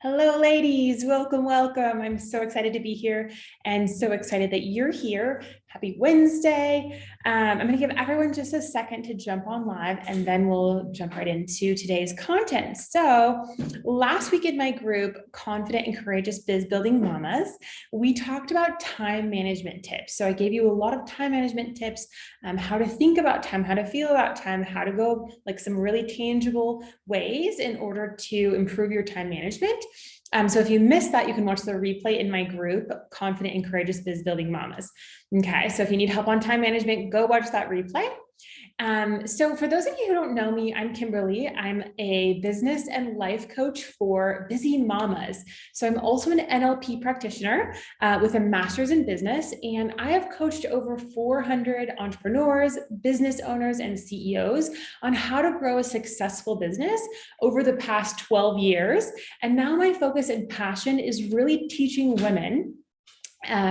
Hello, ladies. Welcome, welcome. I'm so excited to be here and so excited that you're here. Happy Wednesday. I'm going to give everyone just a second to jump on live and then we'll jump right into today's content. So last week in my group, Confident and Courageous Biz-Building Mamas, we talked about time management tips. So I gave you a lot of time management tips, how to think about time, how to feel about time, how to go like some really tangible ways in order to improve your time management. So if you missed that, you can watch the replay in my group, Confident and Courageous Biz-Building Mamas. Okay, so if you need help on time management, go watch that replay. So for those of you who don't know me, I'm Kimberly. I'm a business and life coach for busy mamas. So I'm also an NLP practitioner with a master's in business, and I have coached over 400 entrepreneurs, business owners, and CEOs on how to grow a successful business over the past 12 years. And now my focus and passion is really teaching women,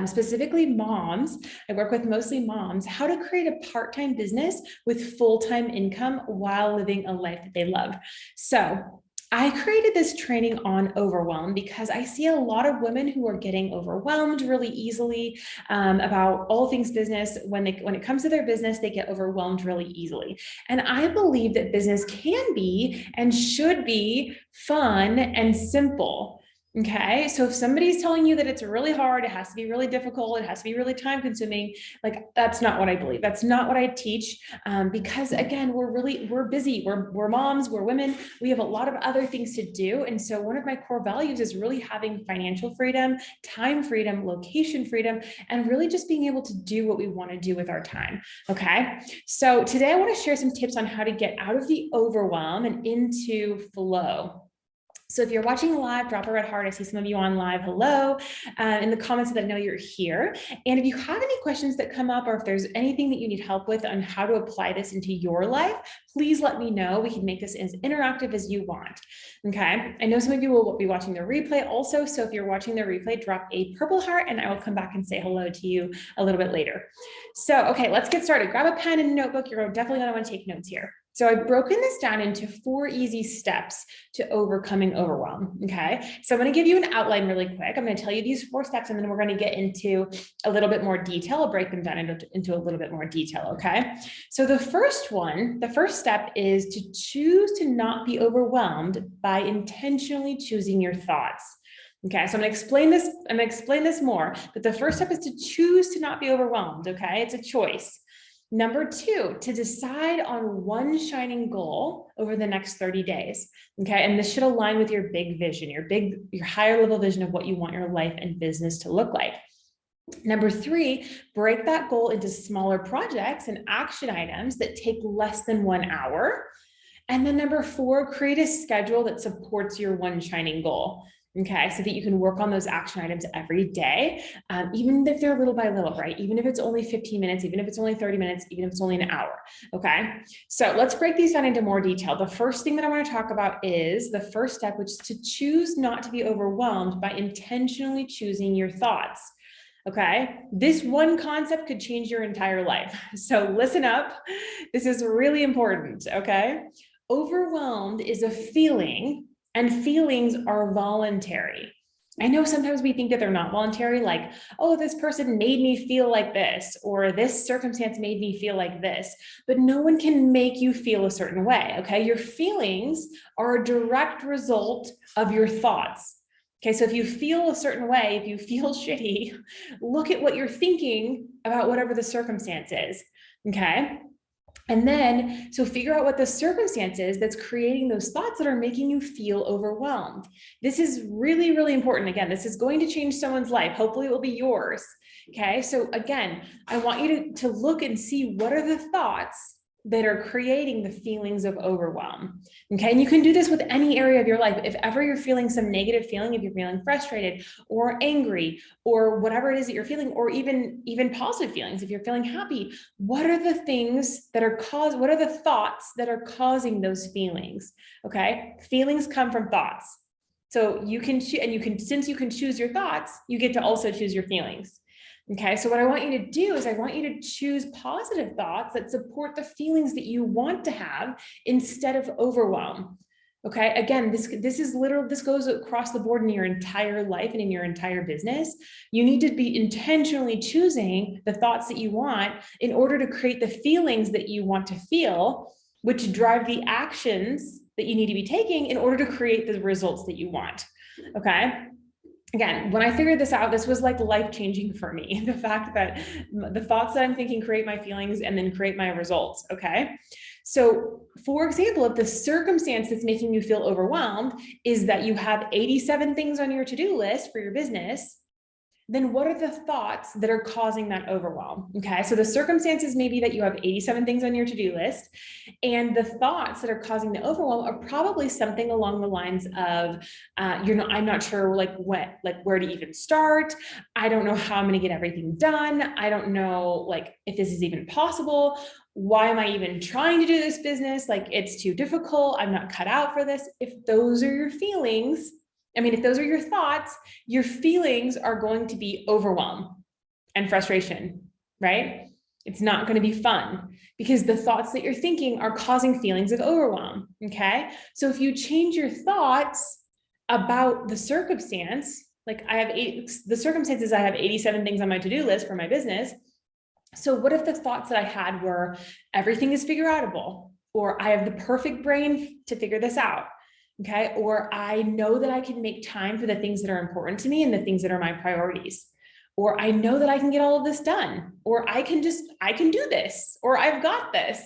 specifically moms, I work with mostly moms, how to create a part-time business with full-time income while living a life that they love. So I created this training on Overwhelm because I see a lot of women who are getting overwhelmed really easily about all things business. When it comes to their business, they get overwhelmed really easily. And I believe that business can be and should be fun and simple. Okay, so if somebody's telling you that it's really hard, it has to be really difficult, it has to be really time consuming, like that's not what I believe. That's not what I teach, because again, we're busy, we're moms, we're women, we have a lot of other things to do. And so one of my core values is really having financial freedom, time freedom, location freedom, and really just being able to do what we want to do with our time. Okay, so today I want to share some tips on how to get out of the overwhelm and into flow. So if you're watching live, drop a red heart. I see some of you on live. Hello, in the comments so that I know you're here. And if you have any questions that come up, or if there's anything that you need help with on how to apply this into your life, please let me know. We can make this as interactive as you want. Okay. I know some of you will be watching the replay also. So if you're watching the replay, drop a purple heart and I will come back and say hello to you a little bit later. So, okay, let's get started. Grab a pen and a notebook. You're definitely going to want to take notes here. So I've broken this down into 4 easy steps to overcoming overwhelm, okay? So I'm gonna give you an outline really quick. I'm gonna tell you these 4 steps and then we're gonna get into a little bit more detail. I'll break them down into a little bit more detail, okay? So the first step is to choose to not be overwhelmed by intentionally choosing your thoughts. Okay, so I'm gonna explain this more, but the first step is to choose to not be overwhelmed, okay? It's a choice. Number 2, to decide on one shining goal over the next 30 days. Okay. And this should align with your big vision, your higher level vision of what you want your life and business to look like. Number 3, break that goal into smaller projects and action items that take less than 1 hour. And then number 4, create a schedule that supports your one shining goal. Okay, so that you can work on those action items every day, even if they're little by little, right? Even if it's only 15 minutes, even if it's only 30 minutes, even if it's only an hour, okay? So let's break these down into more detail. The first thing that I wanna talk about is the first step, which is to choose not to be overwhelmed by intentionally choosing your thoughts. Okay, this one concept could change your entire life. So listen up, this is really important, okay? Overwhelmed is a feeling, and feelings are voluntary. I know sometimes we think that they're not voluntary, like, oh, this person made me feel like this, or this circumstance made me feel like this, but no one can make you feel a certain way, okay? Your feelings are a direct result of your thoughts. Okay, so if you feel a certain way, if you feel shitty, look at what you're thinking about whatever the circumstance is, okay? And then, so figure out what the circumstance is that's creating those thoughts that are making you feel overwhelmed. This is really, really important. Again, this is going to change someone's life. Hopefully it will be yours. Okay. So again, I want you to look and see what are the thoughts that are creating the feelings of overwhelm. Okay. And you can do this with any area of your life. If ever you're feeling some negative feeling, if you're feeling frustrated or angry or whatever it is that you're feeling, or even positive feelings, if you're feeling happy, what are the things that are what are the thoughts that are causing those feelings? Okay. Feelings come from thoughts. So you can, since you can choose your thoughts, you get to also choose your feelings. Okay, so what I want you to do is I want you to choose positive thoughts that support the feelings that you want to have instead of overwhelm. Okay. Again, this goes across the board in your entire life and in your entire business. You need to be intentionally choosing the thoughts that you want in order to create the feelings that you want to feel, which drive the actions that you need to be taking in order to create the results that you want. Okay. Again, when I figured this out, this was like life-changing for me. The fact that the thoughts that I'm thinking create my feelings and then create my results. Okay. So for example, if the circumstance that's making you feel overwhelmed is that you have 87 things on your to-do list for your business, then what are the thoughts that are causing that overwhelm? Okay, so the circumstances may be that you have 87 things on your to-do list, and the thoughts that are causing the overwhelm are probably something along the lines of, I'm not sure where to even start. I don't know how I'm going to get everything done. I don't know if this is even possible. Why am I even trying to do this business? It's too difficult. I'm not cut out for this. If those are your feelings, if those are your thoughts, your feelings are going to be overwhelm and frustration, right? It's not going to be fun because the thoughts that you're thinking are causing feelings of overwhelm, okay? So if you change your thoughts about the circumstance, the circumstances, I have 87 things on my to-do list for my business. So what if the thoughts that I had were, everything is figure outable, or I have the perfect brain to figure this out? Okay. Or I know that I can make time for the things that are important to me and the things that are my priorities. Or I know that I can get all of this done, or I can do this, or I've got this.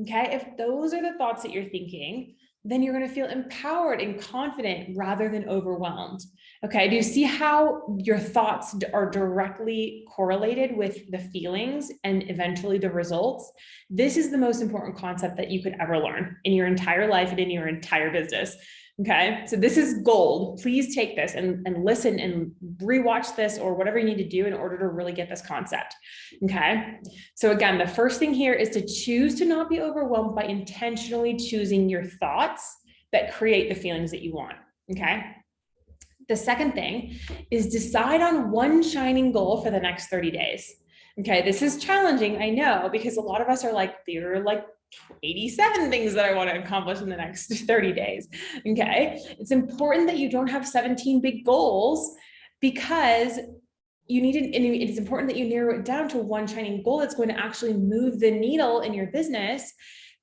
Okay. If those are the thoughts that you're thinking, then you're going to feel empowered and confident rather than overwhelmed. Okay. Do you see how your thoughts are directly correlated with the feelings and eventually the results? This is the most important concept that you could ever learn in your entire life and in your entire business. Okay. So this is gold. Please take this and listen and rewatch this or whatever you need to do in order to really get this concept. Okay. So again, the first thing here is to choose to not be overwhelmed by intentionally choosing your thoughts that create the feelings that you want. Okay. The second thing is decide on one shining goal for the next 30 days. Okay. This is challenging. I know, because a lot of us are there are 87 things that I want to accomplish in the next 30 days. Okay. It's important that you don't have 17 big goals, because it's important that you narrow it down to one shining goal that's going to actually move the needle in your business,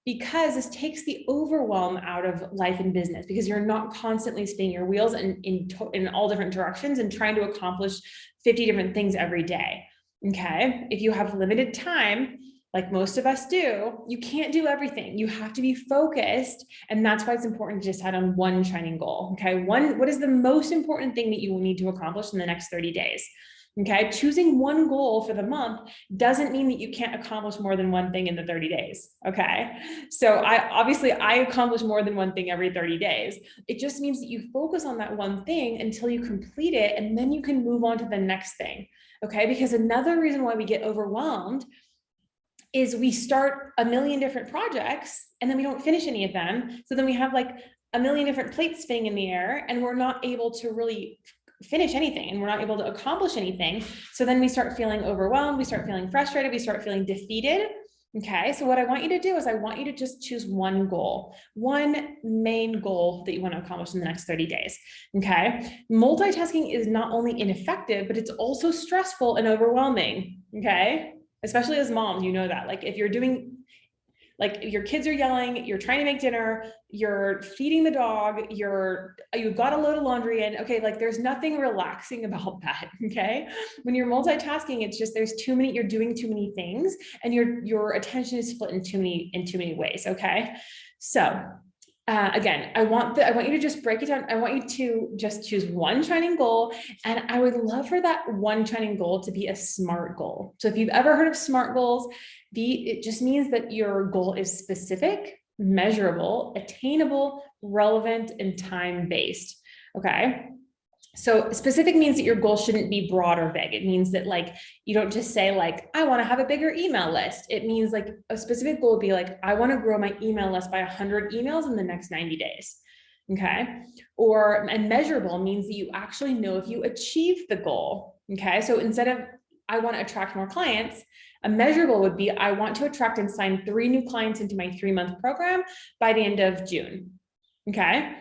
because this takes the overwhelm out of life and business, because you're not constantly spinning your wheels in all different directions and trying to accomplish 50 different things every day. Okay. If you have limited time, like most of us do, you can't do everything. You have to be focused. And that's why it's important to decide on one shining goal. Okay. What is the most important thing that you will need to accomplish in the next 30 days? Okay. Choosing one goal for the month doesn't mean that you can't accomplish more than one thing in the 30 days. Okay. So I accomplish more than one thing every 30 days. It just means that you focus on that one thing until you complete it, and then you can move on to the next thing. Okay. Because another reason why we get overwhelmed is we start a million different projects and then we don't finish any of them. So then we have a million different plates spinning in the air, and we're not able to really finish anything, and we're not able to accomplish anything. So then we start feeling overwhelmed. We start feeling frustrated. We start feeling defeated. Okay. So what I want you to do is I want you to just choose one goal, one main goal that you want to accomplish in the next 30 days. Okay. Multitasking is not only ineffective, but it's also stressful and overwhelming. Okay. Especially as moms, you know that. If you're doing, if your kids are yelling, you're trying to make dinner, you're feeding the dog, you've got a load of laundry in. Okay. There's nothing relaxing about that. Okay. When you're multitasking, it's just, you're doing too many things, and your attention is split in too many ways. Okay. So, again, I want you to just break it down. I want you to just choose one shining goal. And I would love for that one shining goal to be a SMART goal. So if you've ever heard of SMART goals, it just means that your goal is specific, measurable, attainable, relevant, and time-based. Okay. So specific means that your goal shouldn't be broad or vague. It means that you don't just say I want to have a bigger email list. It means a specific goal would be I want to grow my email list by 100 emails in the next 90 days. Okay. And measurable means that you actually know if you achieve the goal. Okay. So instead of I want to attract more clients, a measurable would be I want to attract and sign 3 new clients into my 3-month program by the end of June. Okay.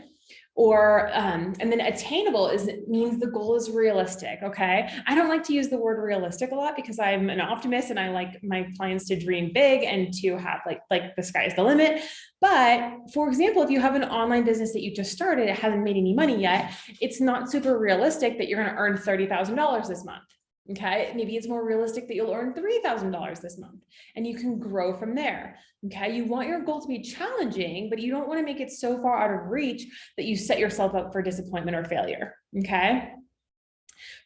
Or, and then attainable means the goal is realistic. Okay. I don't like to use the word realistic a lot because I'm an optimist and I like my clients to dream big and to have like the sky's the limit. But for example, if you have an online business that you just started, it hasn't made any money yet, it's not super realistic that you're going to earn $30,000 this month. Okay. Maybe it's more realistic that you'll earn $3,000 this month and you can grow from there. Okay. You want your goal to be challenging, but you don't want to make it so far out of reach that you set yourself up for disappointment or failure. Okay.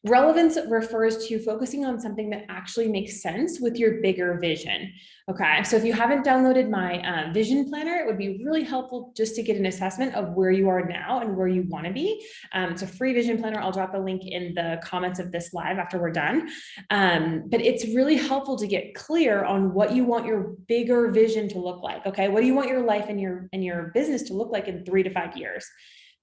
Relevance refers to focusing on something that actually makes sense with your bigger vision. Okay, so if you haven't downloaded my vision planner, it would be really helpful just to get an assessment of where you are now and where you want to be. It's a free vision planner. I'll drop the link in the comments of this live after we're done. But it's really helpful to get clear on what you want your bigger vision to look like. Okay, what do you want your life and your business to look like in 3 to 5 years?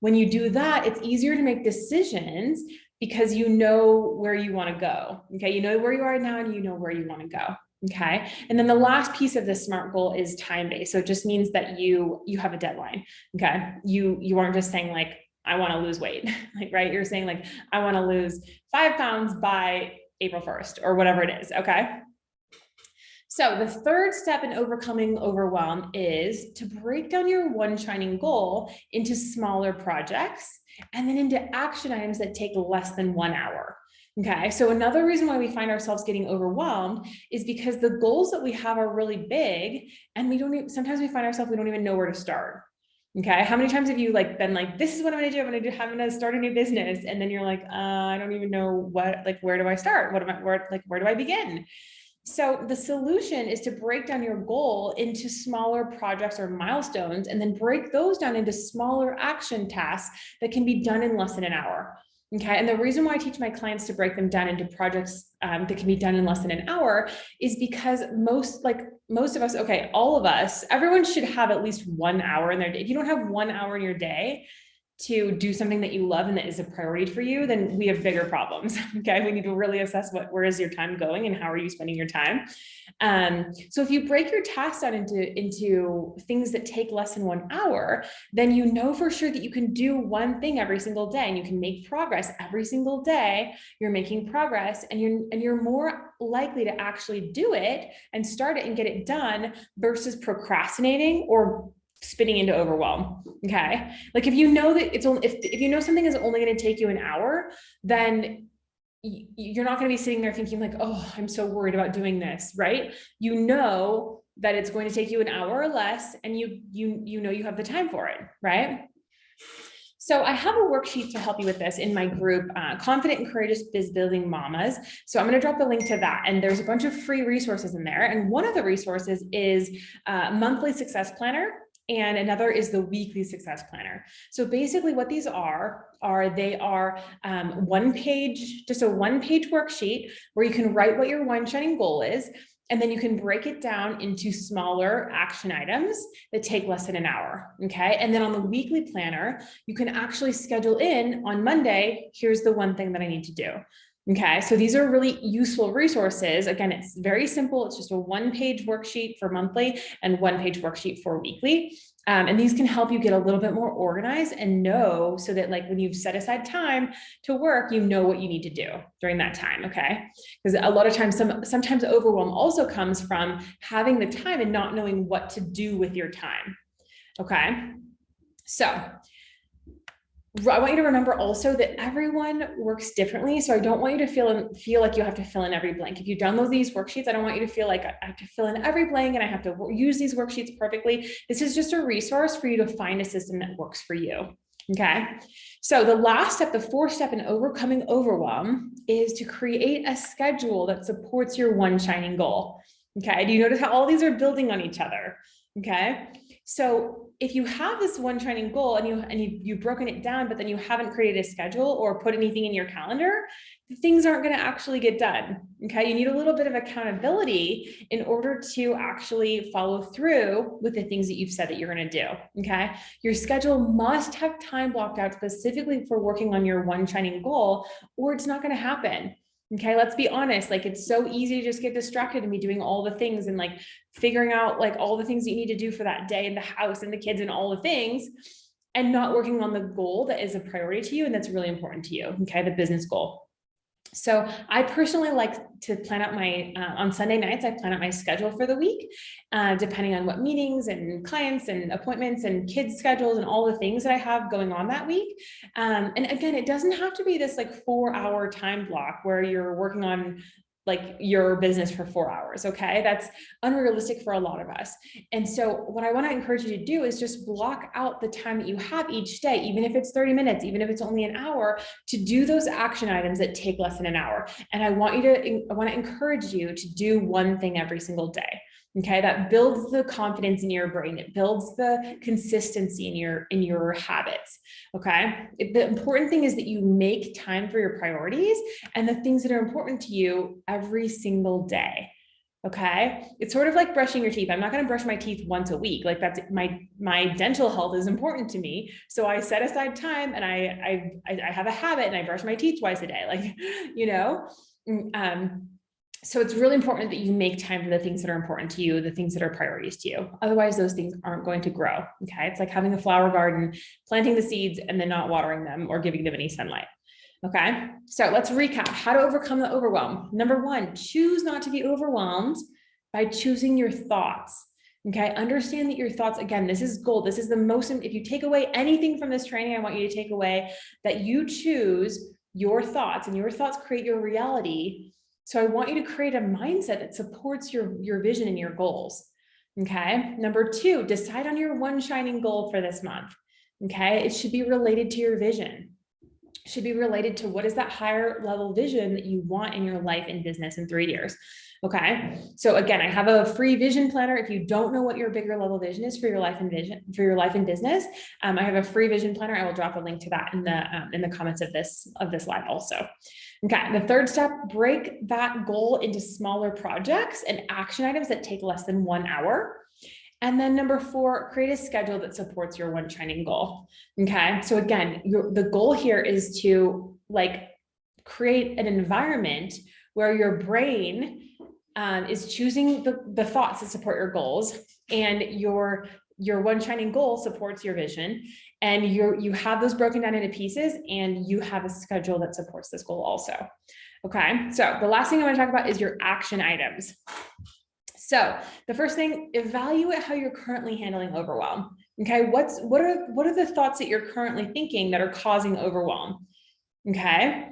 When you do that, it's easier to make decisions because you know where you want to go. Okay. You know where you are now and you know where you want to go. Okay. And then the last piece of this SMART goal is time-based. So it just means that you have a deadline. Okay. You aren't just saying like, I want to lose weight, like, right. You're saying like, I want to lose 5 pounds by April 1st or whatever it is. Okay. So the third step in overcoming overwhelm is to break down your one shining goal into smaller projects and then into action items that take less than 1 hour. Okay, so another reason why we find ourselves getting overwhelmed is because the goals that we have are really big and sometimes we find ourselves, we don't even know where to start. Okay, how many times have you been like, this is what I'm going to do. I'm going to start a new business. And then you're like, I don't even know where do I start? Where do I begin? So the solution is to break down your goal into smaller projects or milestones, and then break those down into smaller action tasks that can be done in less than an hour. Okay. And the reason why I teach my clients to break them down into projects that can be done in less than an hour is because most of us, okay, all of us, everyone should have at least 1 hour in their day. If you don't have 1 hour in your day to do something that you love and that is a priority for you, then we have bigger problems. Okay. We need to really assess where is your time going and how are you spending your time? So if you break your tasks down into things that take less than 1 hour, then you know for sure that you can do one thing every single day and you can make progress every single day. You're making progress and you're more likely to actually do it and start it and get it done versus procrastinating or spinning into overwhelm. Okay. Like if you know that if you know something is only going to take you an hour, then you're not going to be sitting there thinking like, oh, I'm so worried about doing this. Right. You know that it's going to take you an hour or less and you know, you have the time for it. Right. So I have a worksheet to help you with this in my group, Confident and Courageous Biz-Building Mamas. So I'm going to drop the link to that. And there's a bunch of free resources in there. And one of the resources is monthly success planner. And another is the weekly success planner. So basically what these are just a one-page worksheet where you can write what your one shining goal is. And then you can break it down into smaller action items that take less than an hour. Okay. And then on the weekly planner, you can actually schedule in on Monday, here's the one thing that I need to do. Okay, so these are really useful resources. Again, it's very simple. It's just a one-page worksheet for monthly and one-page worksheet for weekly. And these can help you get a little bit more organized and know so that like when you've set aside time to work, you know what you need to do during that time. Okay, because a lot of times, sometimes overwhelm also comes from having the time and not knowing what to do with your time. Okay, so I want you to remember also that everyone works differently. So I don't want you to feel like you have to fill in every blank. If you download these worksheets, I don't want you to feel like I have to fill in every blank and I have to use these worksheets perfectly. This is just a resource for you to find a system that works for you. Okay. So the last step, the fourth step in overcoming overwhelm is to create a schedule that supports your one shining goal. Okay. Do you notice how all these are building on each other? Okay. So if you have this one shining goal and you've broken it down, but then you haven't created a schedule or put anything in your calendar, things aren't going to actually get done. Okay. You need a little bit of accountability in order to actually follow through with the things that you've said that you're going to do. Okay. Your schedule must have time blocked out specifically for working on your one shining goal, or it's not going to happen. Okay, let's be honest. Like it's so easy to just get distracted and be doing all the things and like figuring out like all the things that you need to do for that day in the house and the kids and all the things. and not working on the goal that is a priority to you and that's really important to you, okay, the business goal. So I personally like to plan out my, on Sunday nights, I plan out my schedule for the week, depending on what meetings and clients and appointments and kids' schedules and all the things that I have going on that week. And again, it doesn't have to be this like 4-hour time block where you're working on like your business for 4 hours. Okay. That's unrealistic for a lot of us. And so what I want to encourage you to do is just block out the time that you have each day, even if it's 30 minutes, even if it's only an hour, to do those action items that take less than an hour. And I want to encourage you to do one thing every single day. Okay, that builds the confidence in your brain. It builds the consistency in your habits. Okay, the important thing is that you make time for your priorities and the things that are important to you every single day. Okay, it's sort of like brushing your teeth. I'm not going to brush my teeth once a week. Like that's my dental health is important to me, so I set aside time and I have a habit and I brush my teeth twice a day. Like, you know. So it's really important that you make time for the things that are important to you, the things that are priorities to you. Otherwise, those things aren't going to grow. Okay. It's like having a flower garden, planting the seeds and then not watering them or giving them any sunlight. Okay. So let's recap how to overcome the overwhelm. Number 1, choose not to be overwhelmed by choosing your thoughts. Okay. Understand that your thoughts, again, this is gold. This is the most, if you take away anything from this training, I want you to take away that you choose your thoughts and your thoughts create your reality. So I want you to create a mindset that supports your vision and your goals. Okay. Number 2, decide on your one shining goal for this month. Okay. It should be related to your vision. It should be related to what is that higher level vision that you want in your life and business in 3 years. Okay. So again, I have a free vision planner. If you don't know what your bigger level vision is for your life and vision, for your life and business, I have a free vision planner. I will drop a link to that in the comments of this live also. Okay. The 3rd step, break that goal into smaller projects and action items that take less than 1 hour. And then number 4, create a schedule that supports your one shining goal. Okay. So again, the goal here is to like create an environment where your brain is choosing the thoughts that support your goals, and your one shining goal supports your vision, and you have those broken down into pieces, and you have a schedule that supports this goal also. Okay. So the last thing I want to talk about is your action items. So the first thing, evaluate how you're currently handling overwhelm. Okay. What are the thoughts that you're currently thinking that are causing overwhelm? Okay.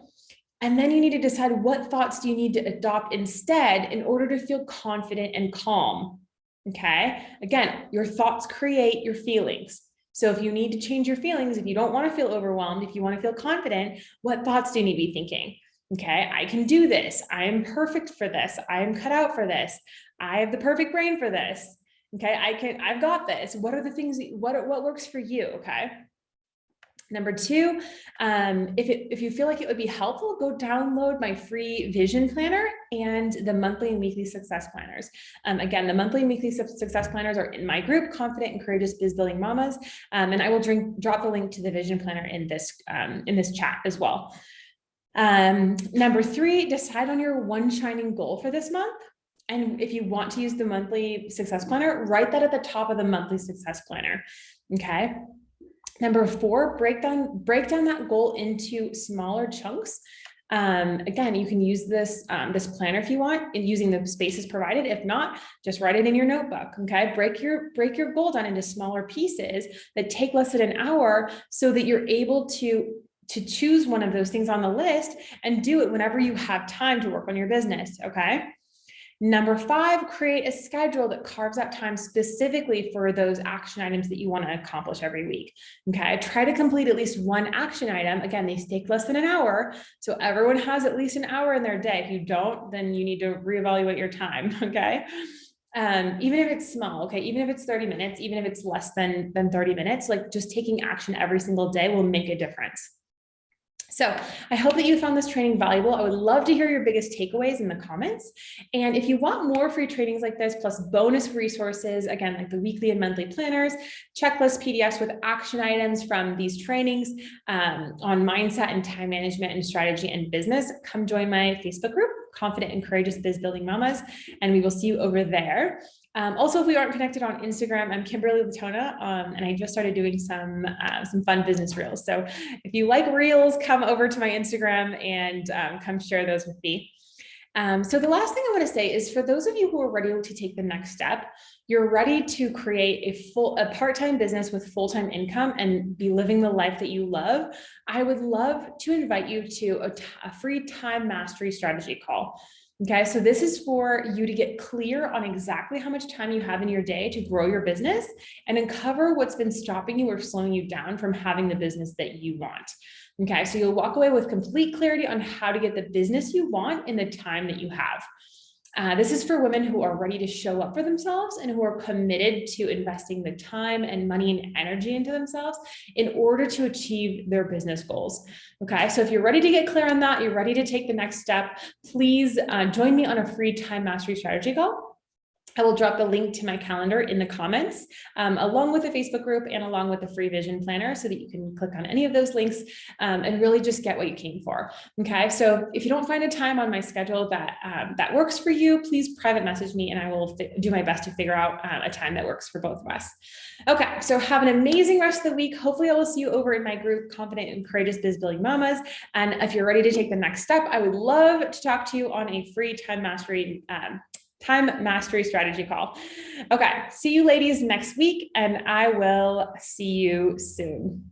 And then you need to decide what thoughts do you need to adopt instead in order to feel confident and calm. Okay. Again, your thoughts create your feelings. So if you need to change your feelings, if you don't want to feel overwhelmed, if you want to feel confident, what thoughts do you need to be thinking? Okay, I can do this. I am perfect for this. I am cut out for this. I have the perfect brain for this. Okay, I've got this. What are the things, what works for you? Okay. Number 2, if you feel like it would be helpful, go download my free vision planner and the monthly and weekly success planners. Again, the monthly and weekly success planners are in my group, Confident and Courageous Biz-Building Mamas. And I will drop the link to the vision planner in this chat as well. Number 3, decide on your one shining goal for this month. And if you want to use the monthly success planner, write that at the top of the monthly success planner. Okay. Number 4, break down that goal into smaller chunks. Again, you can use this planner if you want, using the spaces provided. If not, just write it in your notebook. Okay. Break your goal down into smaller pieces that take less than an hour so that you're able to choose one of those things on the list and do it whenever you have time to work on your business. Okay. Number 5, create a schedule that carves out time specifically for those action items that you want to accomplish every week. Okay. Try to complete at least one action item. Again, these take less than an hour. So everyone has at least an hour in their day. If you don't, then you need to reevaluate your time. Okay. Even if it's small, okay, even if it's 30 minutes, even if it's less than 30 minutes, like just taking action every single day will make a difference. So I hope that you found this training valuable. I would love to hear your biggest takeaways in the comments. And if you want more free trainings like this, plus bonus resources, again, like the weekly and monthly planners, checklist PDFs with action items from these trainings on mindset and time management and strategy and business, come join my Facebook group, Confident and Courageous Biz-Building Mamas, and we will see you over there. Also, if we aren't connected on Instagram, I'm Kimberly Latona, and I just started doing some fun business reels. So if you like reels, come over to my Instagram and come share those with me. So the last thing I want to say is for those of you who are ready to take the next step, you're ready to create a part-time business with full-time income and be living the life that you love. I would love to invite you to a free time mastery strategy call. Okay, so this is for you to get clear on exactly how much time you have in your day to grow your business and uncover what's been stopping you or slowing you down from having the business that you want. Okay, so you'll walk away with complete clarity on how to get the business you want in the time that you have. This is for women who are ready to show up for themselves and who are committed to investing the time and money and energy into themselves in order to achieve their business goals. Okay, so if you're ready to get clear on that, you're ready to take the next step, please join me on a free time mastery strategy call. I will drop the link to my calendar in the comments, along with the Facebook group and along with the free vision planner so that you can click on any of those links and really just get what you came for. Okay, so if you don't find a time on my schedule that works for you, please private message me and I will do my best to figure out a time that works for both of us. Okay, so have an amazing rest of the week. Hopefully I will see you over in my group, Confident and Courageous Biz-Building Mamas. And if you're ready to take the next step, I would love to talk to you on a free time mastery strategy call. Okay, see you ladies next week, and I will see you soon.